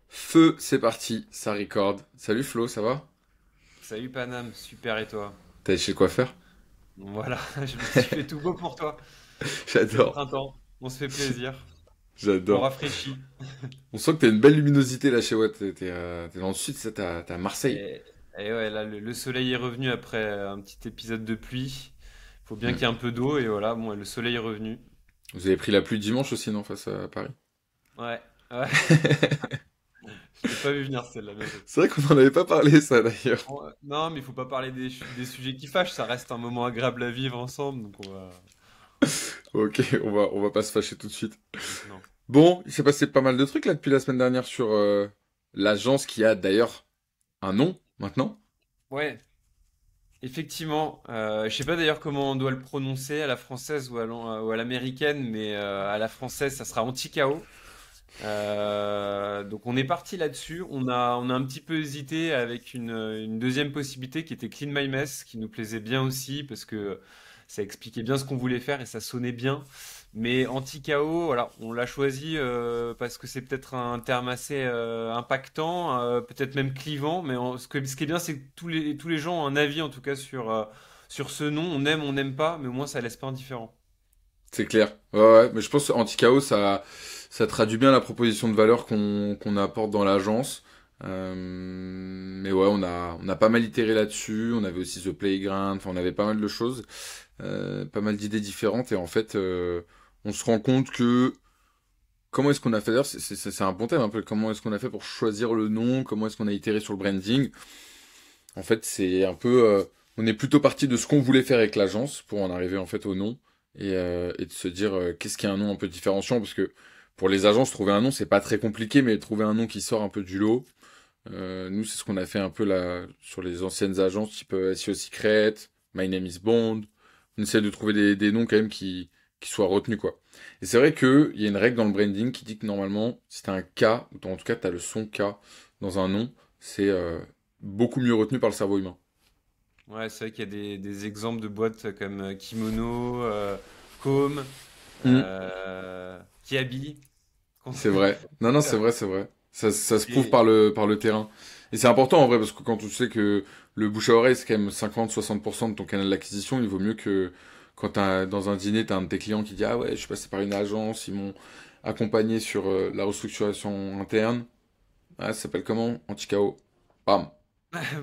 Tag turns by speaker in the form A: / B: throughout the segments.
A: Feu, c'est parti, ça record. Salut Flo, ça va?
B: Salut Paname, super et toi?
A: T'as chez le coiffeur?
B: Voilà, je me suis fait tout beau pour toi. C'est le
A: J'adore,
B: printemps, on se fait plaisir, on
A: j'adore.
B: rafraîchit.
A: On sent que t'as une belle luminosité là chez Watt. T'es dans le sud, ça, t'es à Marseille.
B: Et, et ouais, là le soleil est revenu après un petit épisode de pluie. Faut bien
A: Hmm.
B: qu'il y ait un peu d'eau et voilà, bon, le soleil est revenu.
A: Vous avez pris la pluie dimanche aussi, non, face à Paris?
B: Ouais, ouais, je l'ai pas vu venir celle-là, mais bon.
A: C'est vrai qu'on n'en avait pas parlé, ça d'ailleurs.
B: Bon, non, mais il faut pas parler des sujets qui fâchent, ça reste un moment agréable à vivre ensemble, donc on va...
A: Ok, on va pas se fâcher tout de suite.
B: Non.
A: Bon, il s'est passé pas mal de trucs là depuis la semaine dernière sur l'agence qui a d'ailleurs un nom maintenant.
B: Ouais, effectivement, je sais pas d'ailleurs comment on doit le prononcer à la française ou à l'américaine, mais à la française, ça sera anti-chaos. Donc on est parti là-dessus. On a un petit peu hésité avec une deuxième possibilité qui était Clean My Mess, qui nous plaisait bien aussi parce que ça expliquait bien ce qu'on voulait faire et ça sonnait bien. Mais anti-chaos, voilà, on l'a choisi parce que c'est peut-être un terme assez impactant, peut-être même clivant. Mais ce qui est bien, c'est que tous les gens ont un avis en tout cas sur ce nom. On n'aime pas, mais au moins ça laisse pas indifférent.
A: C'est clair. Ouais, ouais, mais je pense que Anti-Chaos, ça traduit bien la proposition de valeur qu'on apporte dans l'agence. Mais ouais, on a pas mal itéré là-dessus. On avait aussi The Playground. Enfin, on avait pas mal de choses, pas mal d'idées différentes. Et en fait, on se rend compte que comment est-ce qu'on a fait d'ailleurs, c'est un bon thème un peu. Comment est-ce qu'on a fait pour choisir le nom? Comment est-ce qu'on a itéré sur le branding? En fait, c'est un peu, on est plutôt parti de ce qu'on voulait faire avec l'agence pour en arriver en fait au nom et de se dire qu'est-ce qui est un nom un peu différenciant parce que pour les agences trouver un nom c'est pas très compliqué mais trouver un nom qui sort un peu du lot. Nous c'est ce qu'on a fait un peu là sur les anciennes agences type SEO Secret, My Name is Bond. On essaie de trouver des noms quand même qui soient retenus quoi. Et c'est vrai que il y a une règle dans le branding qui dit que normalement si t'as un K ou en tout cas t'as le son K dans un nom c'est beaucoup mieux retenu par le cerveau humain.
B: Ouais, c'est vrai qu'il y a des exemples de boîtes comme Kimono, Com,
A: Mm,
B: Kiabi.
A: c'est vrai. Non, non, c'est vrai, c'est vrai. Ça se prouve
B: Et
A: par le terrain. Et c'est important en vrai, parce que quand tu sais que le bouche à oreille, c'est quand même 50-60% de ton canal d'acquisition, il vaut mieux que quand dans un dîner, t'as un de tes clients qui dit ah ouais, je suis passé par une agence, ils m'ont accompagné sur la restructuration interne. Ah, ça s'appelle comment? Anti-KO. Bam.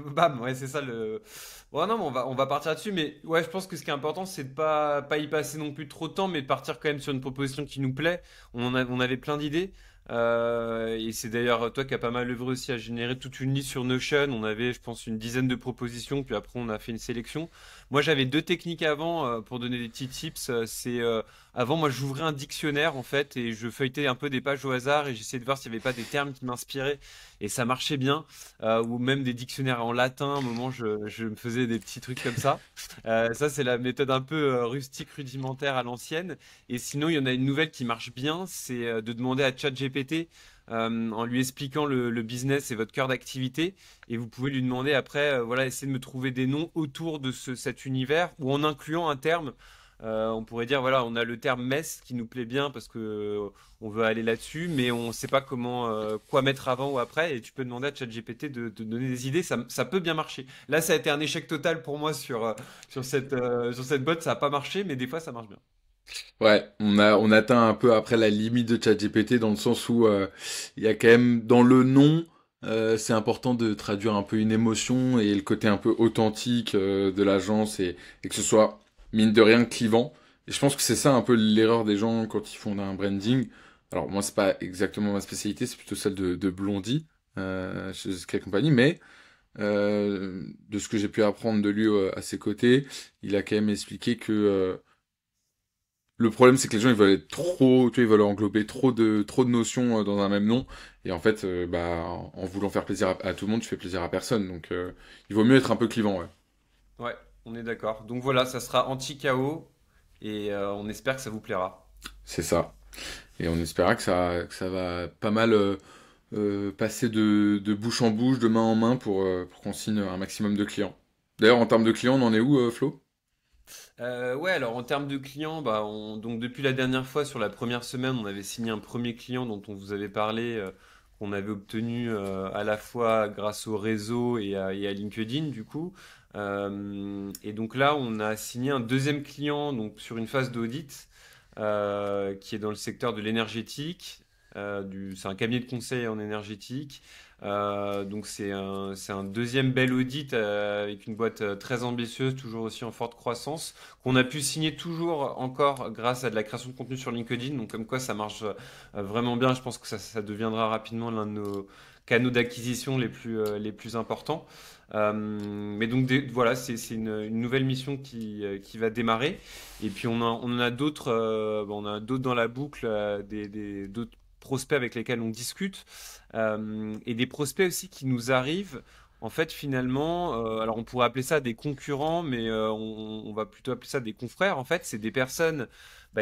B: bam, ouais, c'est ça le. Ouais, non, mais on va partir là-dessus. Mais ouais, je pense que ce qui est important, c'est de pas y passer non plus trop de temps, mais de partir quand même sur une proposition qui nous plaît. On avait plein d'idées. Et c'est d'ailleurs toi qui as pas mal œuvré aussi à générer toute une liste sur Notion. On avait, je pense, une dizaine de propositions, puis après on a fait une sélection. Moi, j'avais deux techniques avant pour donner des petits tips. Avant, moi, j'ouvrais un dictionnaire en fait et je feuilletais un peu des pages au hasard et j'essayais de voir s'il n'y avait pas des termes qui m'inspiraient et ça marchait bien. Ou même des dictionnaires en latin. À un moment, je me faisais des petits trucs comme ça. Ça, c'est la méthode un peu rustique, rudimentaire à l'ancienne. Et sinon, il y en a une nouvelle qui marche bien, c'est de demander à ChatGPT en lui expliquant le business et votre cœur d'activité. Et vous pouvez lui demander après, voilà, essayer de me trouver des noms autour de cet univers ou en incluant un terme. On pourrait dire, voilà, on a le terme mess qui nous plaît bien parce que on veut aller là-dessus, mais on ne sait pas comment, quoi mettre avant ou après. Et tu peux demander à ChatGPT de donner des idées. Ça peut bien marcher. Là, ça a été un échec total pour moi sur cette botte. Ça n'a pas marché, mais des fois, ça marche bien.
A: Ouais, on atteint un peu après la limite de ChatGPT dans le sens où il y a quand même dans le nom, c'est important de traduire un peu une émotion et le côté un peu authentique de l'agence et que ce soit mine de rien clivant. Et je pense que c'est ça un peu l'erreur des gens quand ils font un branding. Alors moi c'est pas exactement ma spécialité, c'est plutôt celle de Blondie chez Sky Company, mais de ce que j'ai pu apprendre de lui à ses côtés, il a quand même expliqué que le problème, c'est que les gens, ils veulent être trop, tu vois, ils veulent englober trop de notions dans un même nom. Et en fait, bah, en voulant faire plaisir à tout le monde, tu fais plaisir à personne. Donc, il vaut mieux être un peu clivant, ouais.
B: Ouais, on est d'accord. Donc voilà, ça sera anti-chaos et on espère que ça vous plaira.
A: C'est ça. Et on espéra que ça va pas mal passer de bouche en bouche, de main en main pour qu'on signe un maximum de clients. D'ailleurs, en termes de clients, on en est où, Flo?
B: Ouais, alors en termes de clients, bah, donc depuis la dernière fois, sur la première semaine, on avait signé un premier client dont on vous avait parlé, qu'on avait obtenu à la fois grâce au réseau et à LinkedIn, du coup. Et donc là, on a signé un deuxième client donc, sur une phase d'audit qui est dans le secteur de l'énergétique. C'est un cabinet de conseil en énergétique. Donc c'est un deuxième bel audit avec une boîte très ambitieuse, toujours aussi en forte croissance, qu'on a pu signer toujours encore grâce à de la création de contenu sur LinkedIn. Donc comme quoi ça marche vraiment bien. Je pense que ça deviendra rapidement l'un de nos canaux d'acquisition les plus importants. Mais donc voilà, c'est une nouvelle mission qui va démarrer. Et puis on en a d'autres, on a d'autres dans la boucle, d'autres prospects avec lesquels on discute, et des prospects aussi qui nous arrivent. En fait, finalement, alors on pourrait appeler ça des concurrents, mais on va plutôt appeler ça des confrères. En fait, c'est des personnes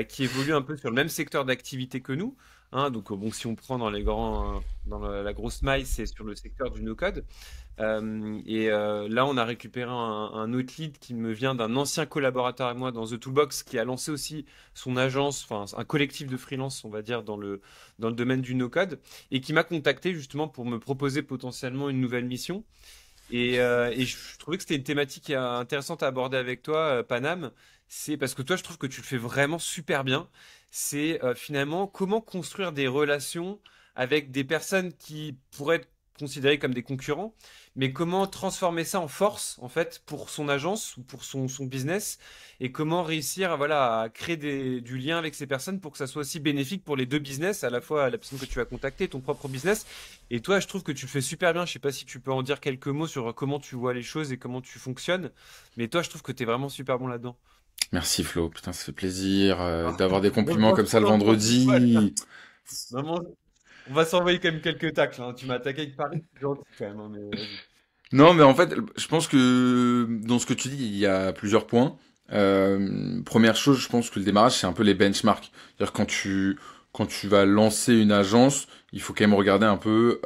B: qui évoluent un peu sur le même secteur d'activité que nous. Hein. Donc, bon, si on prend dans la grosse maille, c'est sur le secteur du no-code. Et là, on a récupéré un autre lead qui me vient d'un ancien collaborateur à moi dans The Toolbox qui a lancé aussi son agence, enfin un collectif de freelance, on va dire, dans le domaine du no-code et qui m'a contacté justement pour me proposer potentiellement une nouvelle mission. Et je trouvais que c'était une thématique intéressante à aborder avec toi, Panam. C'est parce que toi, je trouve que tu le fais vraiment super bien. C'est finalement comment construire des relations avec des personnes qui pourraient être considérées comme des concurrents, mais comment transformer ça en force, en fait, pour son agence ou pour son business, et comment réussir voilà, à créer du lien avec ces personnes pour que ça soit aussi bénéfique pour les deux business, à la fois la personne que tu vas contacter, ton propre business. Et toi, je trouve que tu le fais super bien. Je sais pas si tu peux en dire quelques mots sur comment tu vois les choses et comment tu fonctionnes, mais toi, je trouve que tu es vraiment super bon là-dedans.
A: Merci Flo, putain, ça fait plaisir d'avoir des
B: On le
A: compliments
B: pense
A: comme ça le
B: trop dans le poil, là.
A: vendredi.
B: Vraiment, on va s'envoyer quand même quelques tacles, hein. Tu m'as attaqué avec Paris, c'est gentil quand même, hein, mais vas-y.
A: Non, mais en fait, je pense que dans ce que tu dis, il y a plusieurs points. Première chose, je pense que le démarrage, c'est un peu les benchmarks. C'est-à-dire quand tu vas lancer une agence, il faut quand même regarder un peu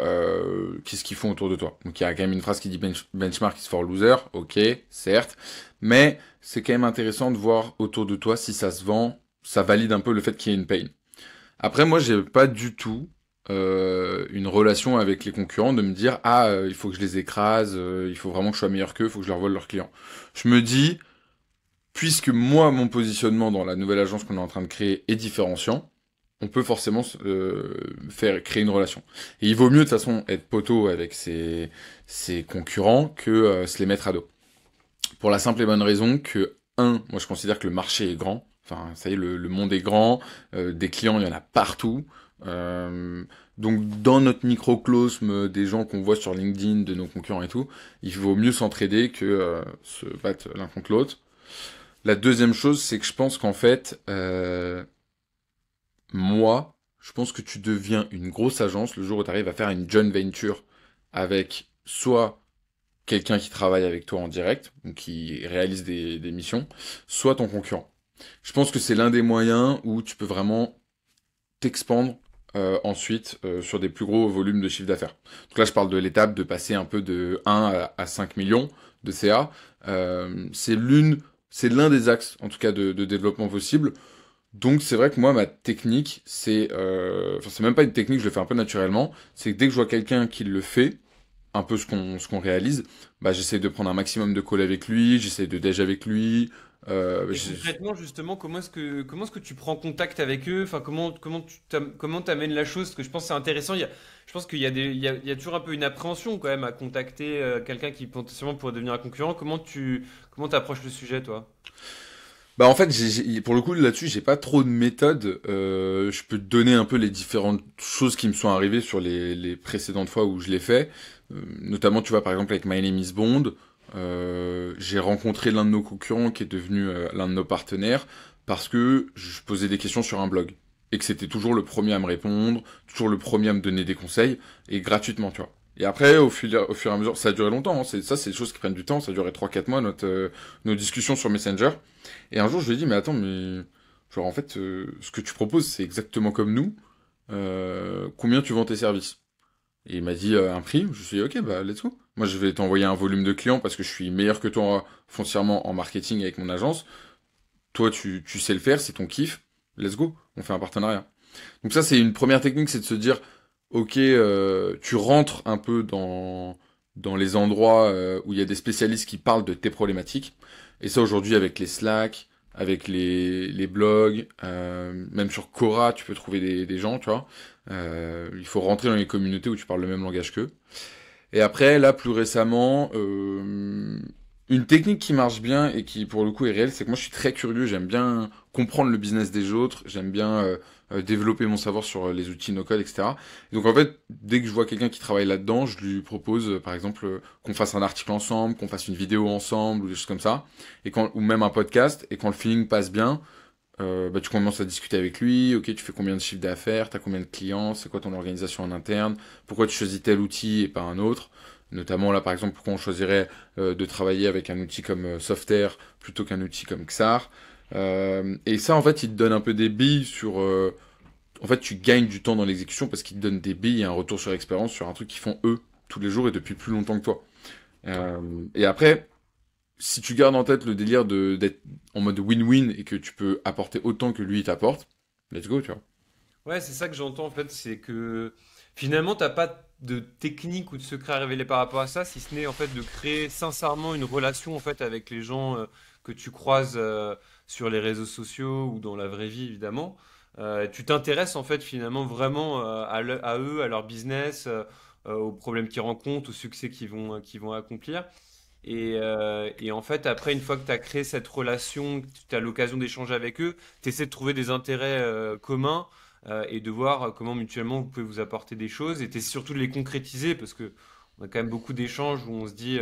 A: qu'est-ce qu'ils font autour de toi. Donc il y a quand même une phrase qui dit benchmark is for loser, ok, certes, mais c'est quand même intéressant de voir autour de toi si ça se vend, ça valide un peu le fait qu'il y ait une pain. Après, moi, j'ai pas du tout une relation avec les concurrents de me dire ah il faut que je les écrase, il faut vraiment que je sois meilleur qu'eux, il faut que je leur vole leurs clients. Je me dis puisque moi mon positionnement dans la nouvelle agence qu'on est en train de créer est différenciant, on peut forcément faire créer une relation. Et il vaut mieux de toute façon être poteau avec ses concurrents que se les mettre à dos. Pour la simple et bonne raison que moi je considère que le marché est grand. Enfin, ça y est, le monde est grand, des clients, il y en a partout. Euh, donc dans notre microcosme des gens qu'on voit sur LinkedIn, de nos concurrents et tout, il vaut mieux s'entraider que se battre l'un contre l'autre. La deuxième chose, c'est que je pense qu'en fait, moi, je pense que tu deviens une grosse agence le jour où tu arrives à faire une joint venture avec soit quelqu'un qui travaille avec toi en direct, ou qui réalise des missions, soit ton concurrent. Je pense que c'est l'un des moyens où tu peux vraiment t'expandre ensuite sur des plus gros volumes de chiffre d'affaires. Donc là, je parle de l'étape de passer un peu de 1 à 5 millions de CA. C'est l'un des axes, en tout cas, de développement possible. Donc c'est vrai que moi, ma technique, enfin c'est même pas une technique, je le fais un peu naturellement, c'est que dès que je vois quelqu'un qui le fait, un peu ce qu'on réalise, bah j'essaie de prendre un maximum de calls avec lui, j'essaie de déj avec lui. Euh,
B: Et
A: j'ai-
B: concrètement, justement, comment est-ce que tu prends contact avec eux? Enfin, comment t'amènes la chose? Parce que je pense que c'est intéressant. Je pense qu'il y a il y a toujours un peu une appréhension quand même à contacter quelqu'un qui potentiellement pourrait devenir un concurrent. Comment t'approches le sujet, toi?
A: Bah en fait, pour le coup là-dessus, j'ai pas trop de méthode. Je peux te donner un peu les différentes choses qui me sont arrivées sur les précédentes fois où je l'ai fait. Notamment, tu vois, par exemple avec My Name is Bond, j'ai rencontré l'un de nos concurrents qui est devenu l'un de nos partenaires parce que je posais des questions sur un blog et que c'était toujours le premier à me répondre, toujours le premier à me donner des conseils et gratuitement, tu vois. Et après, au fur et à mesure, ça a duré longtemps. Hein, c'est des choses qui prennent du temps. Ça a duré 3 4 mois nos discussions sur Messenger. Et un jour, je lui ai dit, mais attends, mais genre en fait, ce que tu proposes, c'est exactement comme nous. Combien tu vends tes services? Et il m'a dit un prix. Je me suis dit, ok, bah let's go. Moi, je vais t'envoyer un volume de clients parce que je suis meilleur que toi foncièrement en marketing avec mon agence. Toi, tu sais le faire, c'est ton kiff. Let's go. On fait un partenariat. Donc ça, c'est une première technique, c'est de se dire, ok, tu rentres un peu dans les endroits où il y a des spécialistes qui parlent de tes problématiques. Et ça, aujourd'hui, avec les Slack, avec les blogs, même sur Quora, tu peux trouver des gens, tu vois. Il faut rentrer dans les communautés où tu parles le même langage qu'eux. Et après, là, plus récemment, une technique qui marche bien et qui, pour le coup, est réelle, c'est que moi, je suis très curieux. J'aime bien comprendre le business des autres. J'aime bien développer mon savoir sur les outils no-code, etc. Et donc, en fait, dès que je vois quelqu'un qui travaille là-dedans, je lui propose, par exemple, qu'on fasse un article ensemble, qu'on fasse une vidéo ensemble, ou des choses comme ça, ou même un podcast. Et quand le feeling passe bien, bah, tu commences à discuter avec lui. Ok, tu fais combien de chiffres d'affaires, t'as combien de clients, c'est quoi ton organisation en interne, pourquoi tu choisis tel outil et pas un autre. Notamment là, par exemple, pourquoi on choisirait de travailler avec un outil comme Softair plutôt qu'un outil comme Xar. Et ça, en fait, il te donne un peu des billes sur. En fait, tu gagnes du temps dans l'exécution parce qu'il te donne des billes et un retour sur expérience sur un truc qu'ils font eux tous les jours et depuis plus longtemps que toi. Et après, si tu gardes en tête le délire d'être en mode win-win et que tu peux apporter autant que lui il t'apporte, let's go, tu vois.
B: Ouais, c'est ça que j'entends en fait, c'est que finalement, t'as pas de technique ou de secret à révéler par rapport à ça, si ce n'est en fait de créer sincèrement une relation en fait avec les gens que tu croises sur les réseaux sociaux ou dans la vraie vie évidemment. Tu t'intéresses en fait finalement vraiment à eux, à leur business, aux problèmes qu'ils rencontrent, aux succès qu'ils vont accomplir. Et en fait, après, une fois que tu as créé cette relation, que tu as l'occasion d'échanger avec eux, tu essaies de trouver des intérêts communs et de voir comment mutuellement vous pouvez vous apporter des choses. Et tu essaies surtout de les concrétiser parce que on a quand même beaucoup d'échanges où on se dit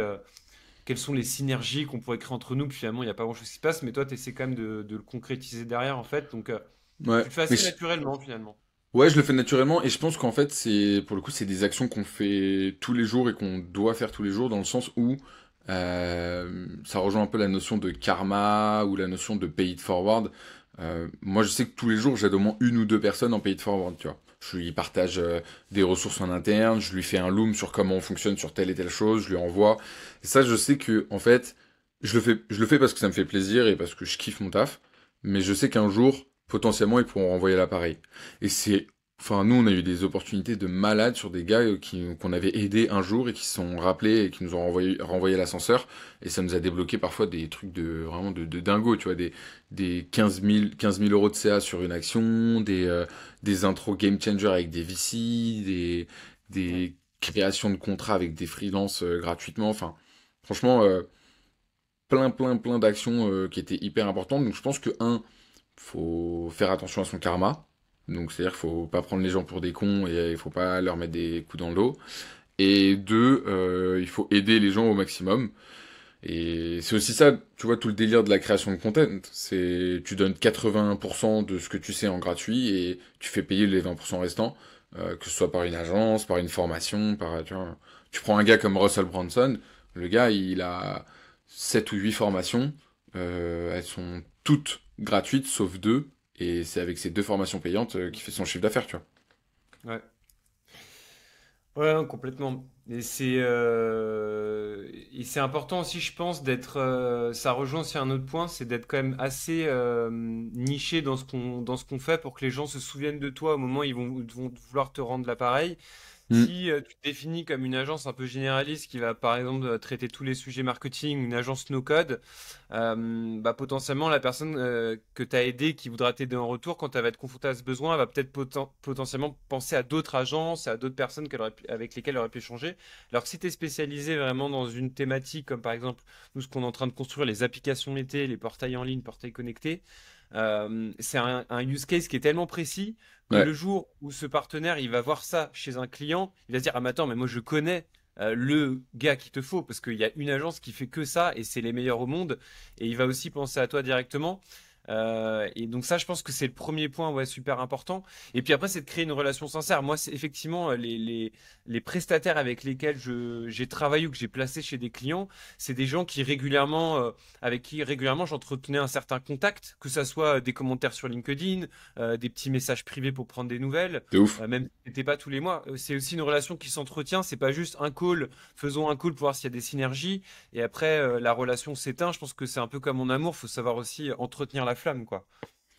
B: quelles sont les synergies qu'on pourrait créer entre nous. Puis finalement, il n'y a pas grand-chose qui se passe, mais toi, tu essaies quand même de le concrétiser derrière en fait. Donc,
A: Ouais.
B: tu le fais
A: Mais
B: assez naturellement finalement.
A: ouais, je le fais naturellement et je pense qu'en fait, pour le coup, c'est des actions qu'on fait tous les jours et qu'on doit faire tous les jours dans le sens où ça rejoint un peu la notion de karma ou la notion de pay it forward. Moi, je sais que tous les jours, j'aide au moins une ou deux personnes en pay it forward, tu vois. Je lui partage des ressources en interne, je lui fais un loom sur comment on fonctionne sur telle et telle chose, je lui envoie. Et ça, je sais que, en fait, je le fais parce que ça me fait plaisir et parce que je kiffe mon taf. Mais je sais qu'un jour, potentiellement, ils pourront renvoyer l'appareil. Et enfin, nous, on a eu des opportunités de malades sur des gars qu'on avait aidés un jour et qui se sont rappelés et qui nous ont renvoyé l'ascenseur. Et ça nous a débloqué parfois des trucs vraiment de dingo, tu vois, des 15 000 euros de CA sur une action, des intros game changer avec des VC,
B: Ouais.
A: des créations de contrats avec des freelances gratuitement. Enfin, franchement, plein d'actions qui étaient hyper importantes. Donc je pense que, faut faire attention à son karma. Donc, c'est-à-dire qu'il faut pas prendre les gens pour des cons et il faut pas leur mettre des coups dans le dos. Et deux, il faut aider les gens au maximum. Et c'est aussi ça, tu vois, tout le délire de la création de content. Tu donnes 80% de ce que tu sais en gratuit et tu fais payer les 20% restants, que ce soit par une agence, par une formation, tu prends un gars comme Russell Brunson, le gars, il a 7 ou 8 formations, elles sont toutes gratuites sauf deux, et c'est avec ces deux formations payantes qu'il fait son chiffre d'affaires, tu vois.
B: Ouais. Ouais, non, complètement. Et c'est important aussi, je pense, d'être. Ça rejoint aussi un autre point, c'est d'être quand même assez niché dans ce qu'on fait pour que les gens se souviennent de toi au moment où vont vouloir te rendre l'appareil.
A: Mm.
B: Si tu te définis comme une agence un peu généraliste qui va par exemple traiter tous les sujets marketing, une agence no-code, bah, potentiellement la personne que tu as aidée qui voudra t'aider en retour, quand elle va être confrontée à ce besoin, elle va peut-être potentiellement penser à d'autres agences, à d'autres personnes avec lesquelles elle aurait pu échanger. Alors que si tu es spécialisé vraiment dans une thématique, comme par exemple nous ce qu'on est en train de construire, les applications métiers, les portails en ligne, portails connectés, c'est un use case qui est tellement précis que
A: Ouais.
B: le jour où ce partenaire il va voir ça chez un client, il va se dire ah mais attends mais moi je connais le gars qu'il te faut parce qu'il y a une agence qui fait que ça et c'est les meilleurs au monde et il va aussi penser à toi directement. Et donc ça, je pense que c'est le premier point, ouais, super important. Et puis après, c'est de créer une relation sincère. Moi, c'est effectivement les prestataires avec lesquels j'ai travaillé ou que j'ai placé chez des clients, c'est des gens avec qui régulièrement j'entretenais un certain contact, que ça soit des commentaires sur LinkedIn, des petits messages privés pour prendre des nouvelles,
A: C'est ouf.
B: même si c'était pas tous les mois. C'est aussi une relation qui s'entretient. C'est pas juste un call, faisons un call pour voir s'il y a des synergies. Et après, la relation s'éteint. Je pense que c'est un peu comme en amour. Faut savoir aussi entretenir la flamme, quoi.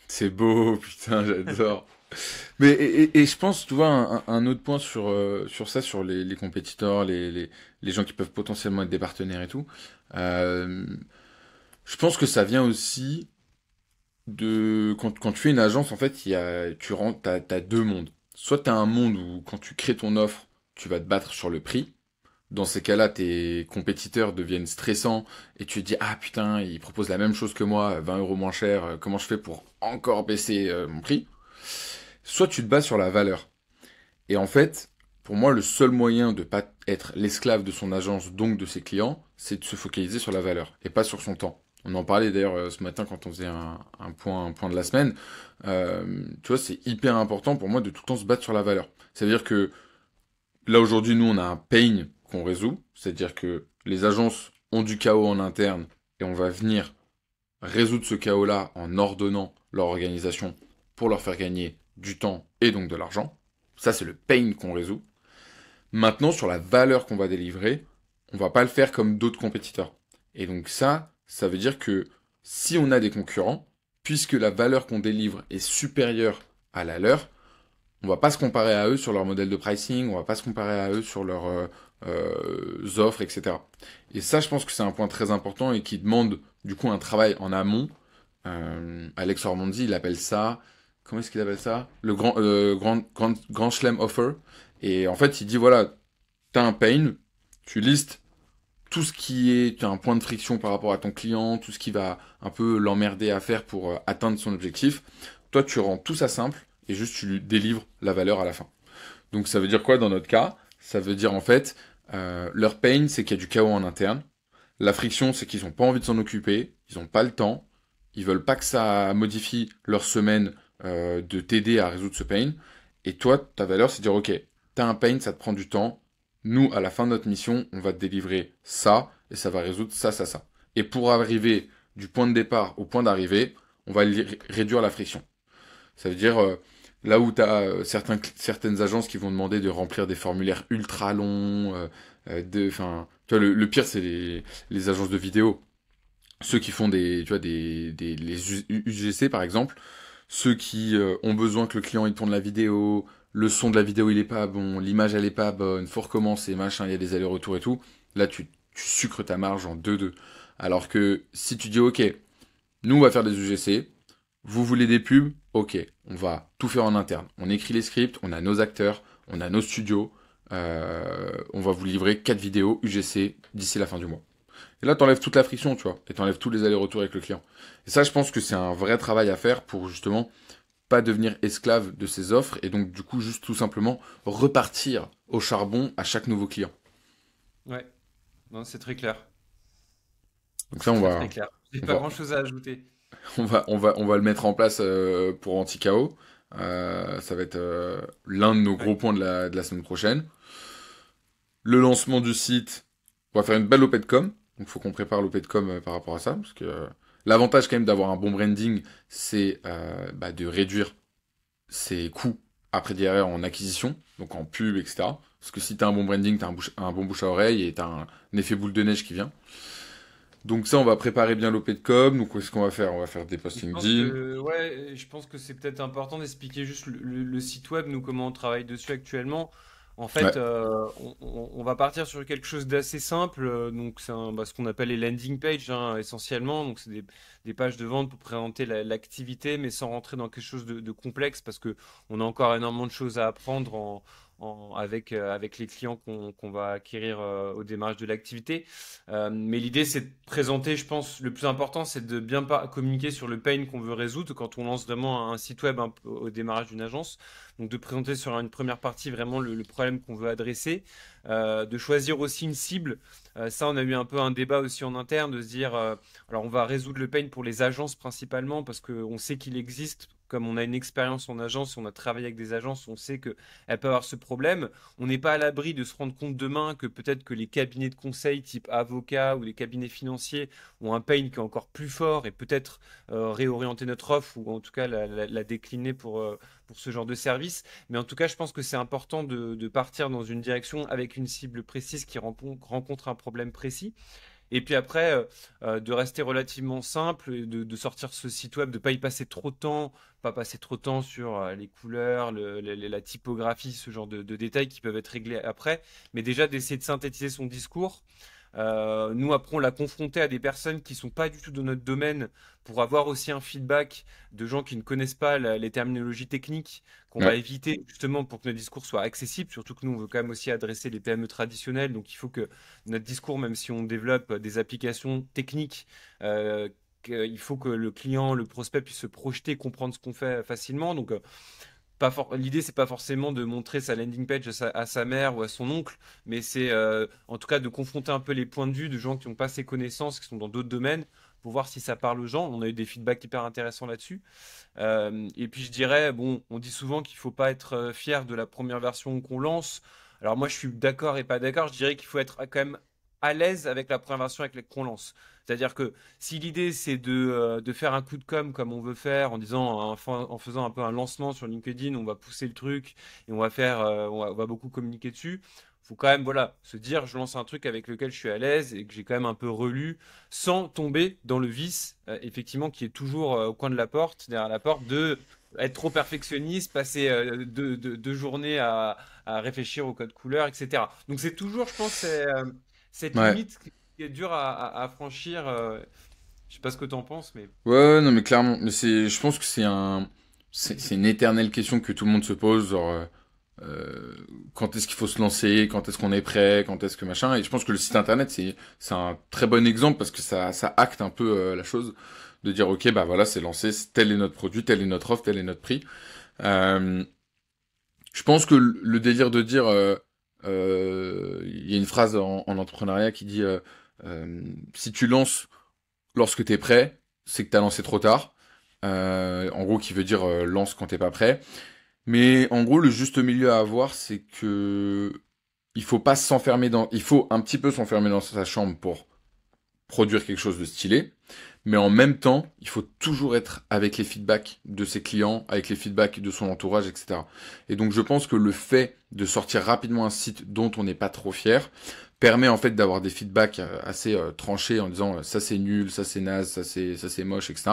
A: C'est beau, putain, j'adore. Mais et je pense, tu vois, un autre point sur ça, sur les compétiteurs, les gens qui peuvent potentiellement être des partenaires et tout. euh, je pense que ça vient aussi de quand tu fais une agence, en fait, t'as deux mondes. Soit t'as un monde où quand tu crées ton offre, tu vas te battre sur le prix. Dans ces cas-là, tes compétiteurs deviennent stressants et tu te dis, ah putain, ils proposent la même chose que moi, 20 euros moins cher, comment je fais pour encore baisser mon prix? Soit tu te bats sur la valeur. Et en fait, pour moi, le seul moyen de pas être l'esclave de son agence, donc de ses clients, c'est de se focaliser sur la valeur et pas sur son temps. On en parlait d'ailleurs ce matin quand on faisait un point de la semaine. Tu vois, c'est hyper important pour moi de tout le temps se battre sur la valeur. C'est-à-dire que là aujourd'hui, nous, on a un pain qu'on résout. C'est-à-dire que les agences ont du chaos en interne et on va venir résoudre ce chaos-là en ordonnant leur organisation pour leur faire gagner du temps et donc de l'argent. Ça, c'est le pain qu'on résout. Maintenant, sur la valeur qu'on va délivrer, on va pas le faire comme d'autres compétiteurs. Et donc ça veut dire que si on a des concurrents, puisque la valeur qu'on délivre est supérieure à la leur, on va pas se comparer à eux sur leur modèle de pricing, on va pas se comparer à eux sur leurs offres, etc. Et ça, je pense que c'est un point très important et qui demande du coup un travail en amont. Alex Ormondi, il appelle ça, comment est-ce qu'il appelle ça? Le grand Chelem Offer. Et en fait, il dit voilà, t'as un pain, tu listes tout ce qui est un point de friction par rapport à ton client, tout ce qui va un peu l'emmerder à faire pour atteindre son objectif. Toi, tu rends tout ça simple et juste tu lui délivres la valeur à la fin. Donc ça veut dire quoi dans notre cas? Ça veut dire en fait, leur pain, c'est qu'il y a du chaos en interne. La friction, c'est qu'ils n'ont pas envie de s'en occuper, ils n'ont pas le temps, ils veulent pas que ça modifie leur semaine de t'aider à résoudre ce pain. Et toi, ta valeur, c'est de dire ok, t'as un pain, ça te prend du temps. Nous, à la fin de notre mission, on va te délivrer ça et ça va résoudre ça, ça, ça. Et pour arriver du point de départ au point d'arrivée, on va réduire la friction. Ça veut dire là où tu as certaines agences qui vont demander de remplir des formulaires ultra longs, enfin, tu vois, le pire c'est les agences de vidéo. Ceux qui font tu vois, les UGC par exemple, ceux qui ont besoin que le client il tourne la vidéo, le son de la vidéo il est pas bon, l'image elle est pas bonne, faut recommencer, machin, il y a des allers-retours et tout. Là tu sucres ta marge en 2-2. Alors que si tu dis ok, nous on va faire des UGC, vous voulez des pubs? Ok, on va tout faire en interne. On écrit les scripts, on a nos acteurs, on a nos studios, on va vous livrer 4 vidéos UGC d'ici la fin du mois. Et là, t'enlèves toute la friction, tu vois, et t'enlèves tous les allers-retours avec le client. Et ça, je pense que c'est un vrai travail à faire pour justement pas devenir esclave de ses offres et donc du coup juste tout simplement repartir au charbon à chaque nouveau client.
B: Ouais, non, c'est très clair.
A: Donc ça,
B: C'est très très clair. J'ai
A: on
B: pas
A: va,
B: grand-chose à ajouter.
A: on va le mettre en place pour Anti-KO. Ça va être l'un de nos
B: Ouais.
A: gros points de la semaine prochaine. Le lancement du site, on va faire une belle OP de com. Donc il faut qu'on prépare l'OP de com par rapport à ça. Parce que l'avantage quand même d'avoir un bon branding, c'est de réduire ses coûts après derrière en acquisition, donc en pub, etc. Parce que si tu as un bon branding, tu as un bon bouche à oreille et tu as un effet boule de neige qui vient. Donc ça, on va préparer bien l'OP de com. Donc qu'est-ce qu'on va faire? On va faire des posts
B: Je pense
A: LinkedIn.
B: que ouais, je pense que c'est peut-être important d'expliquer juste le site web, nous comment on travaille dessus actuellement. En fait,
A: Ouais,
B: on va partir sur quelque chose d'assez simple. Donc c'est ce qu'on appelle les landing pages hein, essentiellement. Donc c'est des pages de vente pour présenter l'activité, mais sans rentrer dans quelque chose de complexe parce que on a encore énormément de choses à apprendre avec les clients qu'on va acquérir au démarrage de l'activité. Mais l'idée, c'est de présenter, je pense, le plus important, c'est de bien communiquer sur le pain qu'on veut résoudre quand on lance vraiment un site web au démarrage d'une agence. Donc de présenter sur une première partie vraiment le problème qu'on veut adresser, de choisir aussi une cible. Ça, on a eu un peu un débat aussi en interne de se dire, alors on va résoudre le pain pour les agences principalement parce qu'on sait qu'il existe. Comme on a une expérience en agence, on a travaillé avec des agences, on sait qu'elles peuvent avoir ce problème. On n'est pas à l'abri de se rendre compte demain que peut-être que les cabinets de conseil type avocat ou les cabinets financiers ont un pain qui est encore plus fort et peut-être réorienter notre offre ou en tout cas la décliner pour ce genre de service. Mais en tout cas, je pense que c'est important de partir dans une direction avec une cible précise qui rencontre un problème précis. Et puis après, de rester relativement simple, et de sortir ce site web, de pas y passer trop de temps, pas passer trop de temps sur les couleurs, la typographie, ce genre de détails qui peuvent être réglés après, mais déjà d'essayer de synthétiser son discours. Nous, après, on l'a confronté à des personnes qui sont pas du tout de notre domaine pour avoir aussi un feedback de gens qui ne connaissent pas les terminologies techniques qu'on va
A: Ouais.
B: éviter justement pour que notre discours soit accessible. Surtout que nous, on veut quand même aussi adresser les PME traditionnelles. Donc, il faut que notre discours, même si on développe des applications techniques, il faut que le client, le prospect puisse se projeter, comprendre ce qu'on fait facilement. Donc, l'idée, c'est pas forcément de montrer sa landing page à sa mère ou à son oncle, mais c'est en tout cas de confronter un peu les points de vue de gens qui n'ont pas ces connaissances, qui sont dans d'autres domaines, pour voir si ça parle aux gens. On a eu des feedbacks hyper intéressants là-dessus. Et puis je dirais, bon, on dit souvent qu'il faut pas être fier de la première version qu'on lance. Alors moi, je suis d'accord et pas d'accord. Je dirais qu'il faut être quand même à l'aise avec la première version avec qu'on lance. C'est-à-dire que si l'idée c'est de faire un coup de com comme on veut faire en disant en faisant un peu un lancement sur LinkedIn, on va pousser le truc et on va faire on va beaucoup communiquer dessus. Faut quand même voilà se dire je lance un truc avec lequel je suis à l'aise et que j'ai quand même un peu relu sans tomber dans le vice effectivement qui est toujours au coin de la porte derrière la porte de être trop perfectionniste, passer deux journées à réfléchir au code couleur, etc. Donc c'est toujours, je pense, cette
A: Ouais.
B: limite qui est dure à franchir. Je sais pas ce que tu en penses, mais
A: Ouais, ouais, non, mais clairement, mais je pense que c'est une éternelle question que tout le monde se pose, genre, quand est-ce qu'il faut se lancer, quand est-ce qu'on est prêt, quand est-ce que machin, et je pense que le site internet, c'est un très bon exemple parce que ça acte un peu, la chose, de dire, ok, bah voilà, c'est lancé, tel est notre produit, telle est notre offre, tel est notre prix. Euh, je pense que le délire de dire, il y a une phrase en entrepreneuriat qui dit, si tu lances lorsque t'es prêt, c'est que t'as lancé trop tard. En gros, qui veut dire lance quand t'es pas prêt. Mais en gros, le juste milieu à avoir, c'est que il faut pas s'enfermer dans, il faut un petit peu s'enfermer dans sa chambre pour produire quelque chose de stylé. Mais en même temps, il faut toujours être avec les feedbacks de ses clients, avec les feedbacks de son entourage, etc. Et donc, je pense que le fait de sortir rapidement un site dont on n'est pas trop fier permet en fait d'avoir des feedbacks assez tranchés en disant ça c'est nul, ça c'est naze, ça c'est moche, etc.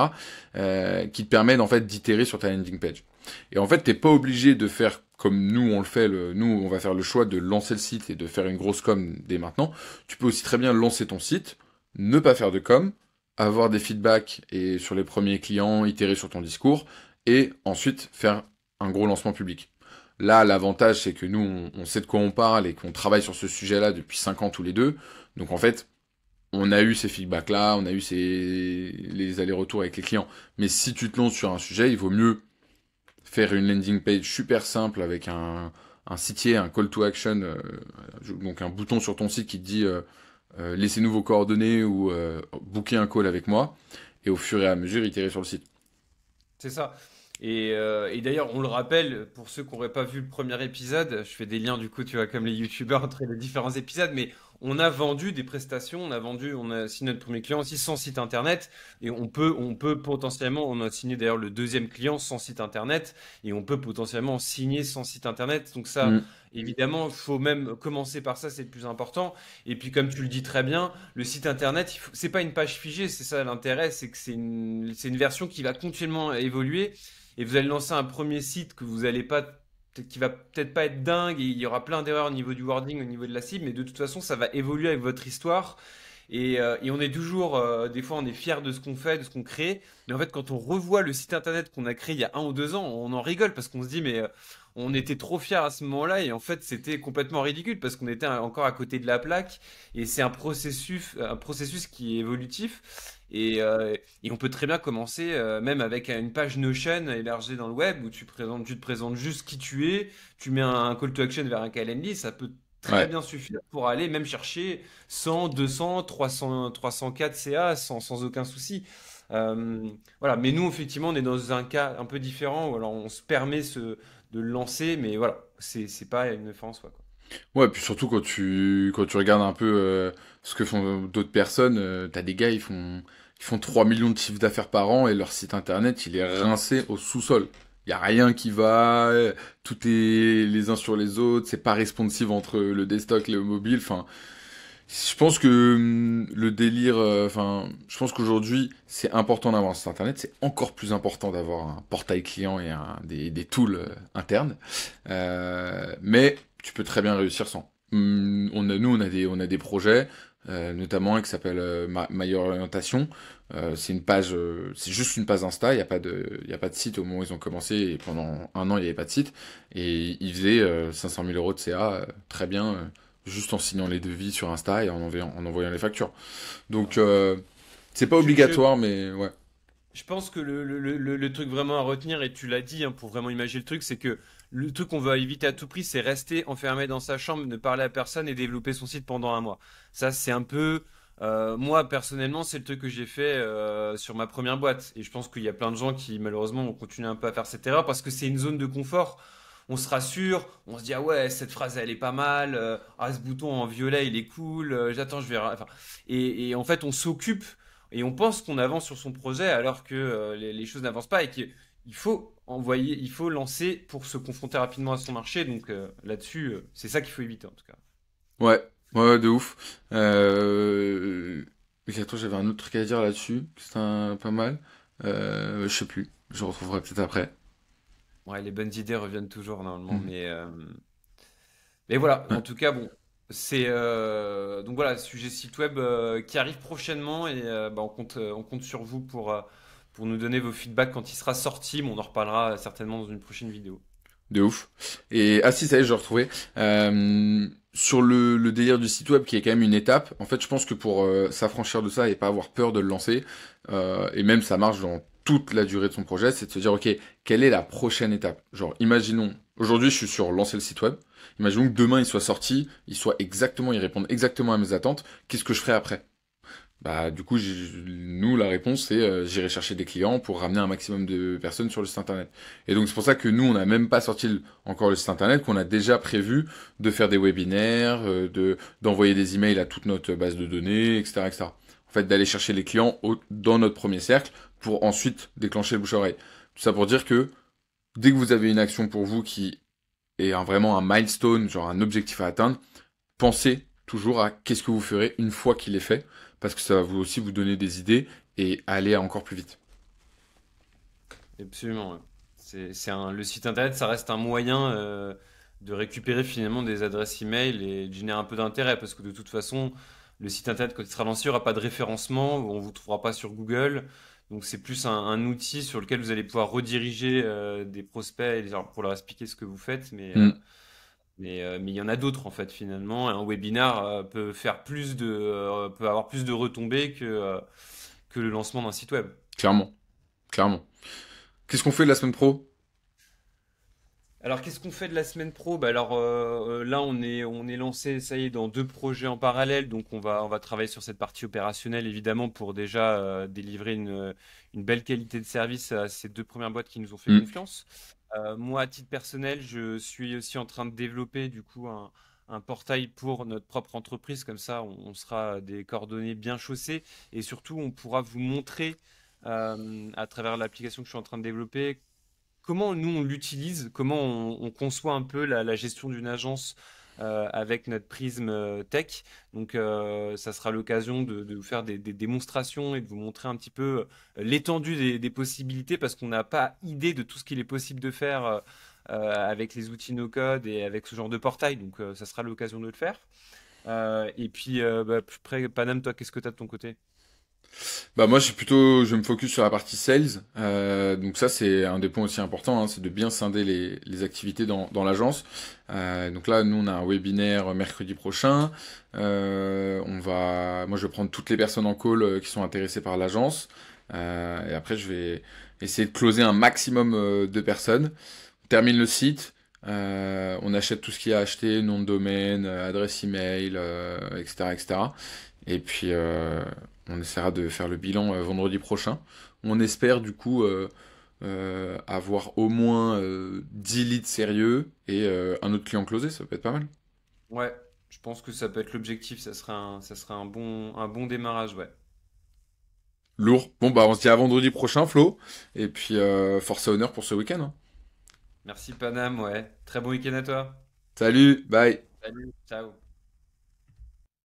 A: Qui te permettent en fait d'itérer sur ta landing page. Et en fait, t'es pas obligé de faire comme nous on le fait. Nous, on va faire le choix de lancer le site et de faire une grosse com dès maintenant. Tu peux aussi très bien lancer ton site, ne pas faire de com, avoir des feedbacks et sur les premiers clients, itérer sur ton discours, et ensuite faire un gros lancement public. Là, l'avantage, c'est que nous, on sait de quoi on parle et qu'on travaille sur ce sujet-là depuis 5 ans tous les deux. Donc en fait, on a eu ces feedbacks-là, on a eu les allers-retours avec les clients. Mais si tu te lances sur un sujet, il vaut mieux faire une landing page super simple avec un sitier, un call to action, donc un bouton sur ton site qui te dit laissez-nous vos coordonnées ou booker un call avec moi, et au fur et à mesure, itérer sur le site.
B: c'est ça. Et d'ailleurs, on le rappelle, pour ceux qui n'auraient pas vu le premier épisode, je fais des liens du coup, tu vois, comme les youtubeurs entre les différents épisodes, mais on a vendu des prestations, on a signé notre premier client aussi sans site internet, et on peut potentiellement, on a signé d'ailleurs le deuxième client sans site internet, et on peut potentiellement signer sans site internet. Donc ça,
A: Mm.
B: évidemment, il faut même commencer par ça, c'est le plus important. Et puis comme tu le dis très bien, le site internet, c'est pas une page figée, c'est ça l'intérêt, c'est que c'est une version qui va continuellement évoluer et vous allez lancer un premier site que vous allez pas, qui va peut-être pas être dingue et il y aura plein d'erreurs au niveau du wording, au niveau de la cible, mais de toute façon, ça va évoluer avec votre histoire. Et on est toujours, des fois, on est fier de ce qu'on fait, de ce qu'on crée. Mais en fait, quand on revoit le site internet qu'on a créé il y a 1 ou 2 ans, on en rigole parce qu'on se dit, mais on était trop fiers à ce moment-là et en fait, c'était complètement ridicule parce qu'on était encore à côté de la plaque. Et c'est un processus qui est évolutif. Et on peut très bien commencer même avec une page Notion élargie dans le web où tu te présentes juste qui tu es, tu mets un call to action vers un Calendly, ça peut très
A: Ouais.
B: bien suffire pour aller même chercher 100, 200, 300, 304 CA sans aucun souci. Voilà, mais nous effectivement on est dans un cas un peu différent où alors on se permet de le lancer, mais voilà, c'est pas une fin en soi, quoi.
A: Ouais, puis surtout quand tu regardes un peu ce que font d'autres personnes, t'as des gars, ils font 3 millions de chiffres d'affaires par an et leur site internet, il est rincé au sous-sol. Il y a rien qui va, tout est les uns sur les autres, c'est pas responsive entre le desktop et le mobile, enfin, Je pense que le délire, enfin, je pense qu'aujourd'hui, c'est important d'avoir un site internet, c'est encore plus important d'avoir un portail client et des tools internes. Mais tu peux très bien réussir sans. Nous, on a des projets, notamment un qui s'appelle My Orientation. C'est une page, c'est juste une page Insta. Il y a pas de site au moment où ils ont commencé. Et pendant un an, il n'y avait pas de site. Et ils faisaient 500 000 euros de CA, très bien. Juste en signant les devis sur Insta et en envoyant les factures. Donc, c'est pas
B: Je, je,
A: obligatoire, mais ouais.
B: je pense que le truc vraiment à retenir, et tu l'as dit, hein, pour vraiment imaginer le truc, c'est que le truc qu'on veut éviter à tout prix, c'est rester enfermé dans sa chambre, ne parler à personne et développer son site pendant un mois. Ça, c'est un peu... moi, personnellement, c'est le truc que j'ai fait sur ma première boîte. Et je pense qu'il y a plein de gens qui, malheureusement, vont continuer un peu à faire cette erreur parce que c'est une zone de confort. On se rassure, on se dit, ah ouais, cette phrase, elle est pas mal. Ah, ce bouton en violet, il est cool. J'attends, je vais... Enfin, et en fait, on s'occupe et on pense qu'on avance sur son projet alors que les choses n'avancent pas et qu'il faut envoyer, il faut lancer pour se confronter rapidement à son marché. Donc là-dessus, c'est ça qu'il faut éviter en tout cas.
A: Ouais, ouais, de ouf. Mais attends, j'avais un autre truc à dire là-dessus. Pas mal. Je sais plus. Je retrouverai peut-être après.
B: Ouais, les bonnes idées reviennent toujours normalement,
A: Mhm.
B: mais voilà.
A: Ouais.
B: En tout cas, bon, c'est donc voilà, sujet site web qui arrive prochainement et bah, on compte sur vous pour nous donner vos feedbacks quand il sera sorti. Mais on en reparlera certainement dans une prochaine vidéo.
A: De ouf. Et ah si, ça y est, j'ai retrouvé. Sur le délire du site web, qui est quand même une étape, en fait, je pense que pour s'affranchir de ça et pas avoir peur de le lancer, et même ça marche dans toute la durée de son projet, c'est de se dire, ok, quelle est la prochaine étape? Genre, imaginons, aujourd'hui, je suis sur lancer le site web. Imaginons que demain, il soit sorti, il réponde exactement à mes attentes. Qu'est-ce que je ferai après? Bah, du coup, nous, la réponse, c'est j'irai chercher des clients pour ramener un maximum de personnes sur le site internet. Et donc, c'est pour ça que nous, on n'a même pas sorti encore le site internet, qu'on a déjà prévu de faire des webinaires, d'envoyer des emails à toute notre base de données, etc., etc. En fait, d'aller chercher les clients dans notre premier cercle pour ensuite déclencher le bouche-oreille. Tout ça pour dire que dès que vous avez une action pour vous qui est vraiment un milestone, genre un objectif à atteindre, pensez toujours à qu'est-ce que vous ferez une fois qu'il est fait, parce que ça va vous aussi vous donner des idées et aller encore plus vite.
B: Absolument. Ouais. Le site internet, ça reste un moyen de récupérer finalement des adresses email et de générer un peu d'intérêt parce que de toute façon, le site internet, quand il sera lancé, il n'y aura pas de référencement, on ne vous trouvera pas sur Google. Donc c'est plus un outil sur lequel vous allez pouvoir rediriger des prospects pour leur expliquer ce que vous faites.
A: Hmm,
B: Mais il y en a d'autres en fait finalement. Un webinaire peut avoir plus de retombées que le lancement d'un site web.
A: clairement, clairement. Qu'est-ce qu'on fait de la semaine pro?
B: Alors, qu'est-ce qu'on fait de la semaine pro? Bah alors là, on est lancé, ça y est, dans deux projets en parallèle. Donc, on va travailler sur cette partie opérationnelle, évidemment, pour déjà délivrer une belle qualité de service à ces deux premières boîtes qui nous ont fait
A: Hmm,
B: confiance. Moi, à titre personnel, je suis aussi en train de développer, du coup, un portail pour notre propre entreprise. Comme ça, on sera des coordonnées bien chaussées. Et surtout, on pourra vous montrer, à travers l'application que je suis en train de développer, comment nous on l'utilise, comment on conçoit un peu la gestion d'une agence avec notre prisme tech. Donc ça sera l'occasion de vous faire des démonstrations et de vous montrer un petit peu l'étendue des possibilités parce qu'on n'a pas idée de tout ce qu'il est possible de faire avec les outils no-code et avec ce genre de portail. Donc ça sera l'occasion de le faire. Et puis bah, plus près, Panam, toi, qu'est-ce que tu as de ton côté?
A: Bah moi, je me focus sur la partie sales. Donc ça, c'est un des points aussi importants, hein, c'est de bien scinder les activités dans l'agence. Donc là, nous, on a un webinaire mercredi prochain. Moi, je vais prendre toutes les personnes en call qui sont intéressées par l'agence. Et après, je vais essayer de closer un maximum de personnes. On termine le site. On achète tout ce qu'il y a à acheter, nom de domaine, adresse email, etc., etc. Et puis, on essaiera de faire le bilan vendredi prochain. On espère du coup avoir au moins 10 leads sérieux et un autre client closé, ça peut être pas mal.
B: Ouais, je pense que ça peut être l'objectif, ça serait un bon démarrage, ouais.
A: Lourd. Bon bah on se dit à vendredi prochain, Flo. Et puis force et honneur pour ce week-end, hein.
B: Merci Panam, ouais. Très bon week-end à toi.
A: Salut, bye.
B: Salut, ciao.